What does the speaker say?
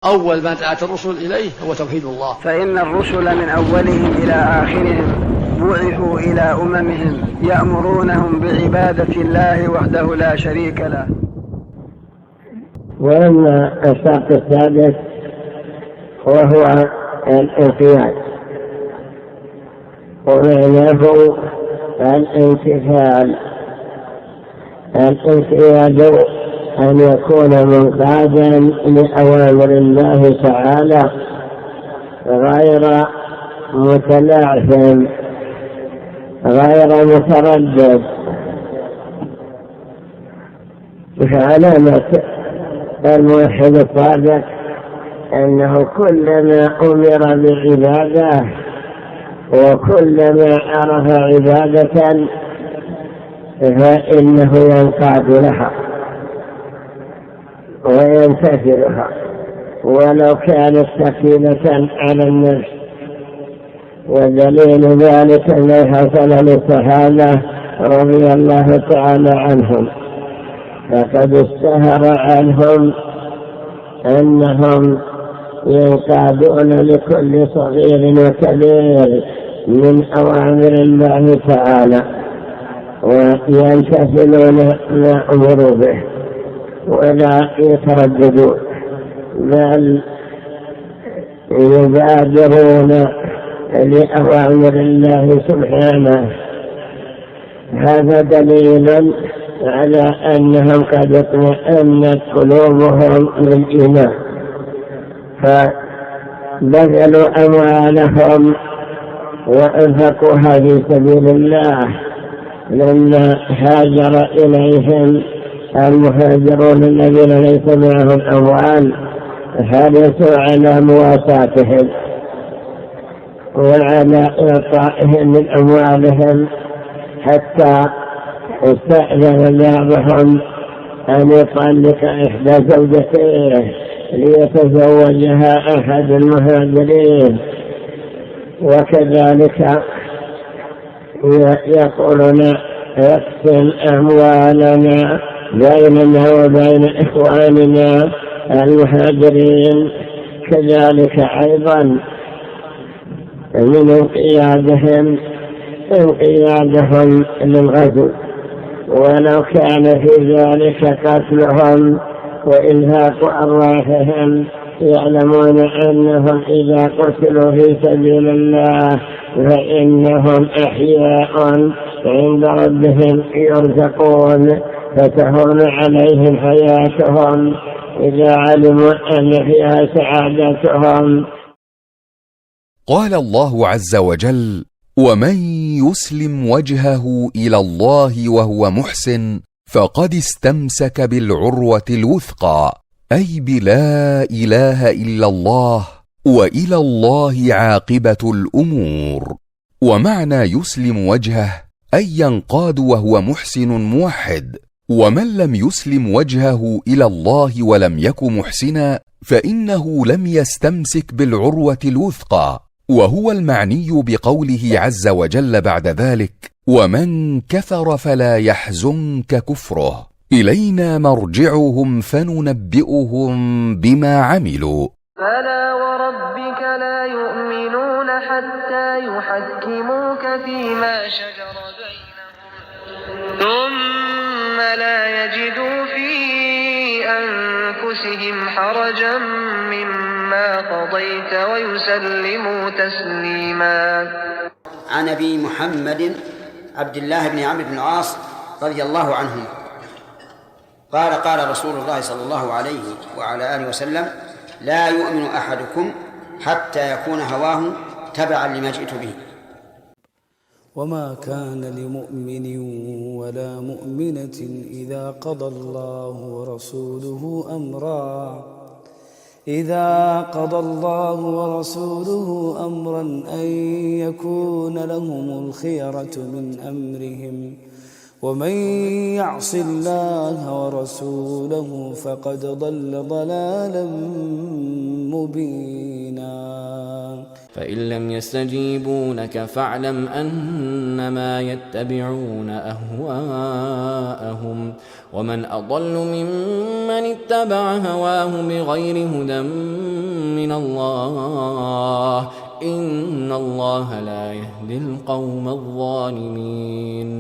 أول ما دعت الرسل إليه هو توحيد الله. فإن الرسل من أولهم إلى آخرهم بعثوا إلى أممهم يأمرونهم بعبادة الله وحده لا شريك له. وأما الشرط السادس وهو الانقياد، ومعناه الامتثال. الانقياد أن يكون منقادا لأوامر الله تعالى غير متلاعثم غير متردد. فعلامة الموحد الصادق أنه كلما أمر بعبادة وكلما عرف عبادة فإنه ينقاد لها ويمتثلها ولو كانت ثقيلة على النفس. ودليل ذلك ما حصل للصحابة رضي الله تعالى عنهم، فقد اشتهر عنهم أنهم ينقادون لكل صغير وكبير من أوامر الله تعالى ويمتثلون ما أمروا به ولا يترددون، بل يبادرون لأوامر الله سبحانه. هذا دليل على أنهم قد اطمأنت قلوبهم بالإيمان، فبذلوا أموالهم وأنفقوها في سبيل الله لما هاجر إليهم المهاجرون الذين ليس معهم أموال، حرصوا على مواساتهم وعلى إعطائهم من أموالهم، حتى استأذن بعضهم أن يطلق إحدى زوجتيه ليتزوجها أحد المهاجرين. وكذلك يقولون اقسم أموالنا بيننا وبين إخواننا المهاجرين. كذلك أيضا من انقيادهم للغزو، ولو كان في ذلك قتلهم وإنهاك أرواحهم، يعلمون أنهم إذا قتلوا في سبيل الله فإنهم أحياء عند ربهم يرزقون، فتهون عليهم حياتهم إذا علموا أن فيها سعادتهم. قال الله عز وجل: ومن يسلم وجهه إلى الله وهو محسن فقد استمسك بالعروة الوثقى، أي بلا إله إلا الله، وإلى الله عاقبة الأمور. ومعنى يسلم وجهه أي ينقاد وهو محسن موحد. ومن لم يسلم وجهه إلى الله ولم يك محسنا فإنه لم يستمسك بالعروة الوثقى، وهو المعني بقوله عز وجل بعد ذلك: ومن كفر فلا يحزنك كفره، إلينا مرجعهم فننبئهم بما عملوا. فلا وربك لا يؤمنون حتى يحكموك فيما شجر بينهم ثم لا يجدوا في أنفسهم حرجا مما قضيت ويسلموا تسليما. عن أبي محمد عبد الله بن عمرو بن العاص رضي الله عنه قال: قال رسول الله صلى الله عليه وعلى آله وسلم: لا يؤمن أحدكم حتى يكون هواه تبعا لما جئت به. وما كان لمؤمن ولا مؤمنة إذا قضى الله ورسوله أمرا أن يكون لهم الخيرة من أمرهم، ومن يعص الله ورسوله فقد ضل ضلالا مبينا. فإن لم يستجيبوا لك فاعلم أنما يتبعون أهواءهم ومن أضل ممن اتبع هواه بغير هدى من الله إن الله لا يهدي القوم الظالمين